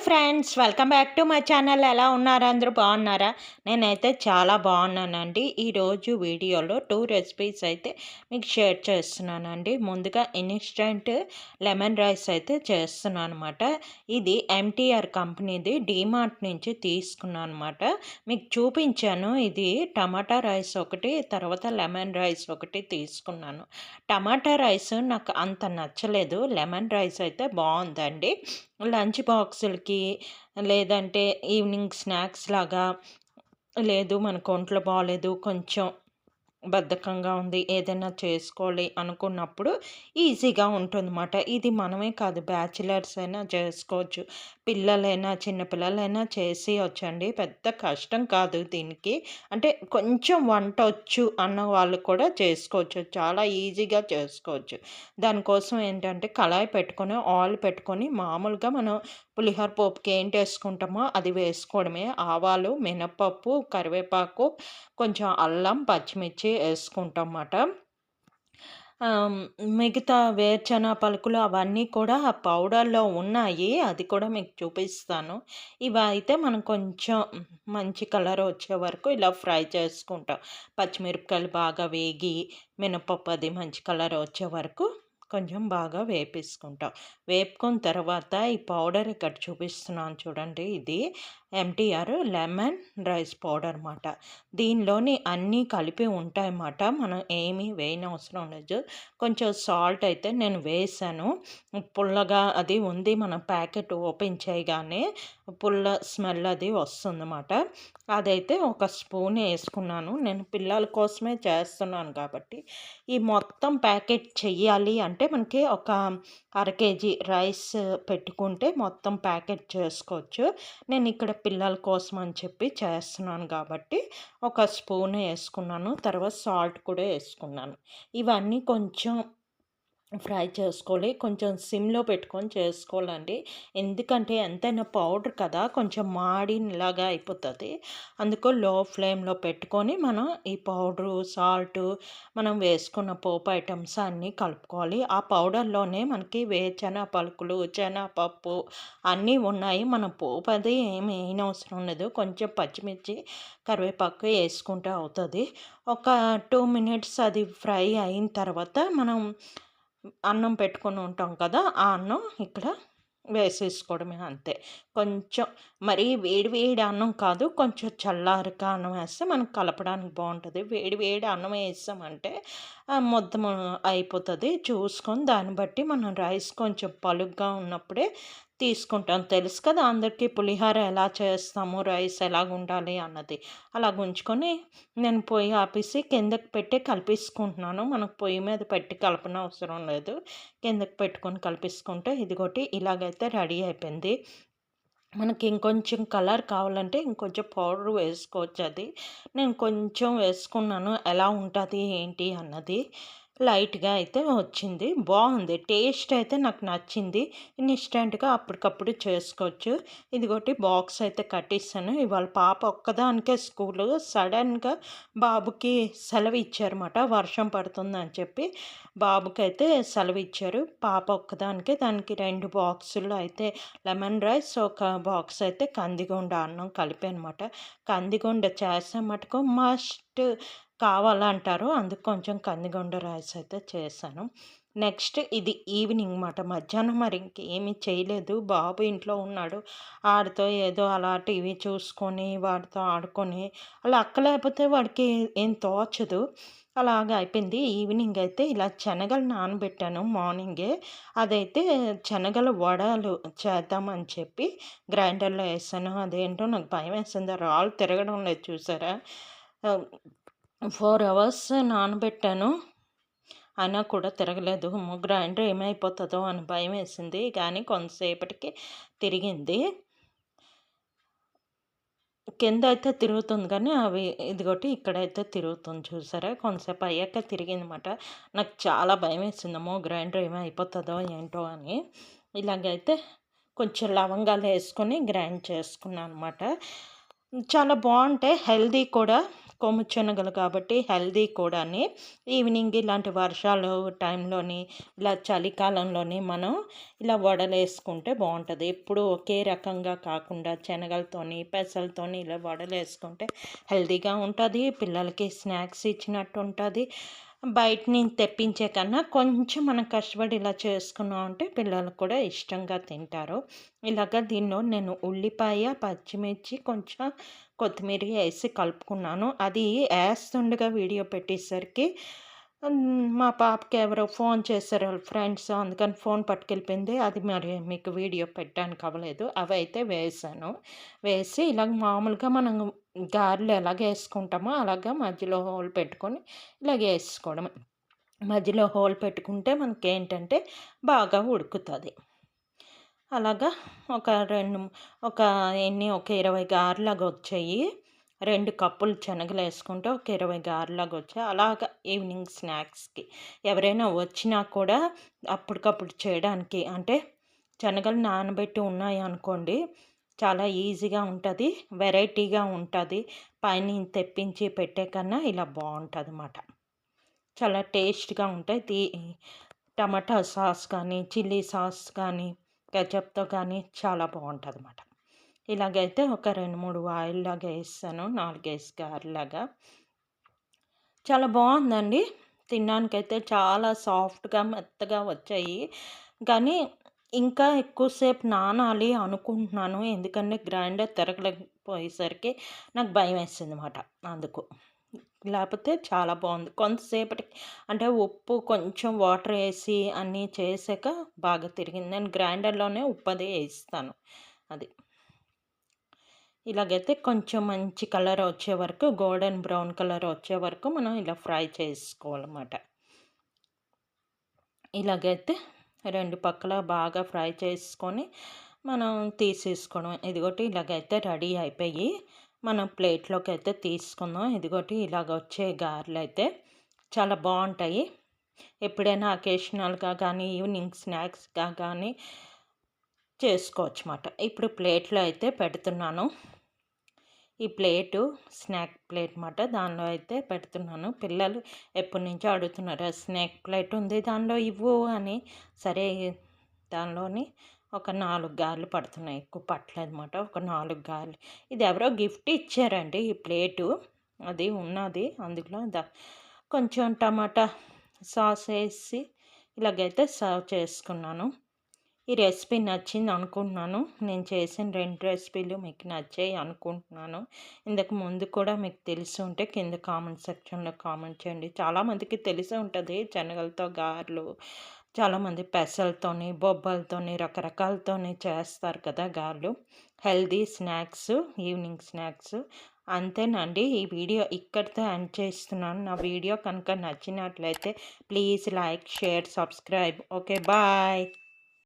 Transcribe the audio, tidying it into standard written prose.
Friends, welcome back to my channel. ఎలా ఉన్నారు? అందరూ బాగున్నారా? నేనైతే చాలా బాగున్నానండి. ఈరోజు వీడియోలో 2 రెసిపీస్ అయితే మీకు షేర్ చేస్తున్నానండి. ముందుగా ఇన్స్టంట్ లెమన్ రైస్ అయితే చేస్తున్నాను అనమాట. ఇది ఎంటీఆర్ కంపెనీది, డీమార్ట్ నుంచి తీసుకున్నాను అనమాట. మీకు చూపించాను. ఇది టమాటా రైస్ ఒకటి, తర్వాత లెమన్ రైస్ ఒకటి తీసుకున్నాను. టమాటా రైస్ నాకు అంత నచ్చలేదు. లెమన్ రైస్ అయితే బాగుందండి. లంచ్ బాక్సులకి, లేదంటే ఈవినింగ్ స్నాక్స్ లాగా, లేదు మనకు ఒంట్లో బాలేదు, కొంచెం బద్ధకంగా ఉంది, ఏదైనా చేసుకోవాలి అనుకున్నప్పుడు ఈజీగా ఉంటుందన్నమాట. ఇది మనమే కాదు, బ్యాచిలర్స్ అయినా చేసుకోవచ్చు, పిల్లలైనా చిన్నపిల్లలైనా చేసేయొచ్చండి. పెద్ద కష్టం కాదు దీనికి. అంటే కొంచెం వంట వచ్చు అన్న వాళ్ళు కూడా చేసుకోవచ్చు, చాలా ఈజీగా చేసుకోవచ్చు. దానికోసం ఏంటంటే కళాయి పెట్టుకొని, ఆయిల్ పెట్టుకొని, మామూలుగా మనం పులిహోర పోపుకి ఏంటి వేసుకుంటామో అది వేసుకోవడమే. ఆవాలు, మినపప్పు, కరివేపాకు, కొంచెం అల్లం, పచ్చిమిర్చి వేసుకుంటామన్నమాట. మిగతా వేరుశెనగ పలుకులు అవన్నీ కూడా ఆ పౌడర్‌లో ఉన్నాయి. అది కూడా మీకు చూపిస్తాను. ఇవైతే మనం కొంచెం మంచి కలర్ వచ్చే వరకు ఇలా ఫ్రై చేసుకుంటాం. పచ్చిమిరపకాయలు బాగా వేగి, మినపప్పు అది మంచి కలర్ వచ్చే వరకు కొంచెం బాగా వేపేసుకుంటాం. వేపుకున్న తర్వాత ఈ పౌడర్ ఇక్కడ చూపిస్తున్నాను చూడండి. ఇది ఎంటీఆర్ లెమన్ రైస్ పౌడర్ మాట. దీనిలోని అన్నీ కలిపి ఉంటాయన్నమాట. మనం ఏమీ వేయనవసరం లేదు. కొంచెం సాల్ట్ అయితే నేను వేసాను. పుల్లగా అది ఉంది. మనం ప్యాకెట్ ఓపెన్ చేయగానే పుల్ల స్మెల్ అది వస్తుందన్నమాట. అదైతే ఒక స్పూన్ వేసుకున్నాను. నేను పిల్లల కోసమే చేస్తున్నాను కాబట్టి. ఈ మొత్తం ప్యాకెట్ చెయ్యాలి అంటే మనకి ఒక అర కేజీ రైస్ పెట్టుకుంటే మొత్తం ప్యాకెట్ చేసుకోవచ్చు. నేను ఇక్కడ పిల్లల కోసం అని చెప్పి చేస్తున్నాను కాబట్టి ఒక స్పూన్ వేసుకున్నాను. తర్వాత సాల్ట్ కూడా వేసుకున్నాను. ఇవన్నీ కొంచెం ఫ్రై చేసుకోవాలి. కొంచెం సిమ్‌లో పెట్టుకొని చేసుకోవాలండి. ఎందుకంటే ఎంతైనా పౌడర్ కదా, కొంచెం మాడినలాగా అయిపోతది. అందుకు లో ఫ్లేమ్‌లో పెట్టుకొని మనం ఈ పౌడరు, సాల్టు, మనం వేసుకున్న పోపు ఐటెమ్స్ అన్నీ కలుపుకోవాలి. ఆ పౌడర్‌లోనే మనకి వేరుశెనగ పలుకులు, శనగపప్పు అన్నీ ఉన్నాయి. మనం పోపు అది ఏమి వేయనవసరం లేదు. కొంచెం పచ్చిమిర్చి, కరివేపాకు వేసుకుంటే అవుతది. ఒక 2 మినిట్స్ అది ఫ్రై అయిన తర్వాత మనం అన్నం పెట్టుకొని ఉంటాం కదా, ఆ అన్నం ఇక్కడ వేసేసుకోవడమే అంతే. కొంచెం మరీ వేడి వేడి అన్నం కాదు, కొంచెం చల్లారిక అన్నం వేస్తే మనకు కలపడానికి బాగుంటుంది. వేడి వేడి అన్నం వేసామంటే మొత్తం అయిపోతుంది. చూసుకొని దాన్ని బట్టి మనం రైస్ కొంచెం పలుగ్గా ఉన్నప్పుడే తీసుకుంటాం. తెలుసు కదా అందరికీ పులిహోర ఎలా చేస్తాము, రైస్ ఎలాగ ఉండాలి అన్నది. అలాగ ఉంచుకొని నేను పొయ్యి ఆపేసి కిందకి పెట్టి కలిపేసుకుంటున్నాను. మనకు పొయ్యి మీద పెట్టి కలపనవసరం లేదు. కిందకి పెట్టుకొని కలిపేసుకుంటే ఇదిగోటి ఇలాగైతే రెడీ అయిపోయింది. మనకి ఇంకొంచెం కలర్ కావాలంటే ఇంకొంచెం పౌడర్ వేసుకోవచ్చు. అది నేను కొంచెం వేసుకున్నాను. ఎలా ఉంటుంది ఏంటి అన్నది. లైట్గా అయితే వచ్చింది, బాగుంది. టేస్ట్ అయితే నాకు నచ్చింది. ఇన్స్టెంట్గా అప్పటికప్పుడు చేసుకోవచ్చు. ఇదిగోటి బాక్స్ అయితే కట్టిస్తాను. ఇవాళ పాప ఒక్కదానికే స్కూలు. సడన్గా బాబుకి సెలవు ఇచ్చారన్నమాట, వర్షం పడుతుందని చెప్పి. బాబుకైతే సెలవు ఇచ్చారు. పాప ఒక్కదానికే. దానికి 2 బాక్సులు అయితే లెమన్ రైస్, ఒక బాక్స్ అయితే కందిగొండ అన్నం కలిపానమాట. కందిగొండ చేస్తే మటుకు మస్ట్ కావాలంటారు. అందుకు కొంచెం కందిగొండ రైస్ అయితే చేశాను. నెక్స్ట్ ఇది ఈవినింగ్ మాట. మధ్యాహ్నం మరి ఇంకేమీ చేయలేదు. బాబు ఇంట్లో ఉన్నాడు. ఆడితో ఏదో అలా టీవీ చూసుకొని, వాడితో ఆడుకొని, అలా అక్క లేకపోతే వాడికి ఏం తోచదు. అలాగా అయిపోయింది. ఈవినింగ్ అయితే ఇలా శనగలు నానబెట్టాను మార్నింగే. అదైతే శనగల వడలు చేద్దామని చెప్పి గ్రైండర్‌లో ఏసాను. అదేంటో నాకు భయమేసింది. ఆ రాళ్ళు తిరగడం లేదు చూసారా? 4 అవర్స్ నానబెట్టాను. అయినా కూడా తిరగలేదు. గ్రైండర్ ఏమైపోతుందో అని భయమేసింది. కానీ కొంతసేపటికి తిరిగింది. కింద అయితే తిరుగుతుంది కానీ అవి ఇదిగోటి ఇక్కడైతే తిరుగుతుంది చూసారా? కొంతసేపు అయ్యాక తిరిగిందన్నమాట. నాకు చాలా భయమేసింది. అమ్మో! గ్రైండర్ ఏమైపోతుందో ఏంటో అని. ఇలాగైతే కొంచెం లవంగాలు వేసుకొని గ్రైండ్ చేసుకున్నాను అనమాట. చాలా బాగుంటాయి, హెల్తీ కూడా. కొమ్ము శనగలు కాబట్టి హెల్దీ కూడాని. ఈవినింగ్ ఇలాంటి వర్షాలు టైంలోని, ఇలా చలికాలంలోని మనం ఇలా వడలేసుకుంటే బాగుంటుంది. ఎప్పుడు ఒకే రకంగా కాకుండా శనగలతోని, పెసలతోని ఇలా వడలేసుకుంటే హెల్దీగా ఉంటుంది. పిల్లలకి స్నాక్స్ ఇచ్చినట్టు ఉంటుంది. బయట నుంచి తెప్పించే కన్నా కొంచెం మనం కష్టపడి ఇలా చేసుకున్నాం అంటే పిల్లలు కూడా ఇష్టంగా తింటారు. ఇలాగ దీనిలో నేను ఉల్లిపాయ, పచ్చిమిర్చి, కొంచెం కొత్తిమీర వేసి కలుపుకున్నాను. అది ఏస్తుండగా వీడియో పెట్టేసరికి మా పాపకి ఎవరో ఫోన్ చేశారు వాళ్ళ ఫ్రెండ్స్. అందుకని ఫోన్ పట్టుకెళ్ళిపోయింది. అది మరి మీకు వీడియో పెట్టడానికి అవ్వలేదు. అవైతే వేశాను. వేసి ఇలాగ మామూలుగా మనం గారెలు ఎలాగ వేసుకుంటామో అలాగా మధ్యలో హోల్ పెట్టుకొని ఇలాగ వేసుకోవడం. మధ్యలో హోల్ పెట్టుకుంటే మనకేంటంటే బాగా ఉడుకుతుంది. అలాగా ఒక ఒక ఒక 20 గారెలాగా వచ్చాయి. 2 కప్పులు శనగలేసుకుంటే ఒక 20 గారెలాగా వచ్చాయి. అలాగా ఈవినింగ్ స్నాక్స్‌కి ఎవరైనా వచ్చినా కూడా అప్పటికప్పుడు చేయడానికి అంటే శనగలు నానబెట్టి ఉన్నాయనుకోండి, చాలా ఈజీగా ఉంటది. వెరైటీగా ఉంటది. పైనుంచి తెప్పించి పెట్టే కన్నా ఇలా బావుంటదన్నమాట. చాలా టేస్ట్‌గా ఉంటాయి. టమాటా సాస్ కానీ, చిల్లీ సాస్ కానీ, కెచప్‌తో కానీ చాలా బావుంటదన్నమాట. ఇలాగైతే ఒక 2, 3 వాయిల్లాగా ఏసాను. 4 గారెలాగా. చాలా బావుందండి. తినడానికైతే చాలా సాఫ్ట్‌గా, మెత్తగా వచ్చాయి. కానీ ఇంకా ఎక్కువ సేపు నానాలి అనుకుంటున్నాను. ఎందుకంటే గ్రైండర్ తిరగలేకపోయేసరికి నాకు భయమేసిందన్నమాట అందుకు. లేపోతే చాలా బావుంది. కొంతసేపటికి అంటే ఉప్పు కొంచెం వాటర్ ఏసి అన్నీ చేశాక బాగా తిరిగింది. నేను గ్రైండర్‌లోనే ఉప్పది ఏస్తాను. అది. ఇలాగైతే కొంచెం మంచి కలర్ వచ్చే వరకు గోల్డెన్ బ్రౌన్ కలర్ వచ్చే వరకు మనం ఇలా ఫ్రై చేసుకోవాలన్నమాట. ఇలాగైతే 2 పక్కల బాగా ఫ్రై చేసుకొని మనం తీసేసుకోవడం. ఇదిగోటి ఇలాగైతే రెడీ అయిపోయి మనం ప్లేట్‌లోకైతే తీసుకుందాం. ఇదిగోటి ఇలాగొచ్చే గారెలైతే చాలా బావుంటాయి. ఎప్పుడైనా అకేషనల్‌గా కానీ, ఈవినింగ్ స్నాక్స్‌గా కానీ చేసుకోవచ్చుమాట. ఇప్పుడు ప్లేట్‌లో అయితే పెడుతున్నాను. ఈ ప్లేటు స్నాక్ ప్లేట్ మాట. దానిలో అయితే పెడుతున్నాను. పిల్లలు ఎప్పటినుంచో అడుగుతున్నారు. స్నాక్ ప్లేట్ ఉంది దానిలో ఇవ్వు అని. సరే దానిలోని ఒక 4 గారెలు పడుతున్నాయి. ఎక్కువ పట్టలేదన్నమాట. ఒక 4 గారెలు. ఇది ఎవరో గిఫ్ట్ ఇచ్చారండి ఈ ప్లేటు. అది ఉన్నది. అందులో కొంచెం టమాటా సాస్ ఏసి ఇలాగైతే సర్వ్ చేసుకున్నాను. ఈ రెసిపీ నచ్చింది అనుకుంటున్నాను. నేను చేసిన 2 రెసిపీలు మీకు నచ్చాయి అనుకుంటున్నాను. ఇంతకు ముందు కూడా మీకు తెలిసి ఉంటే కింద కామెంట్ సెక్షన్‌లో కామెంట్ చేయండి. చాలామందికి తెలిసే ఉంటది శనగలతో గారెలు. చాలామంది పెసలతోని, బొబ్బలతోని, రకరకాలతోని చేస్తారు కదా గారెలు. Healthy snacks, evening snacks. అంతేనండి. ఈ వీడియో ఇక్కడితో ఎండ్ చేస్తున్నాను. నా వీడియో కనుక నచ్చినట్లయితే please like, share, subscribe. Okay. Bye.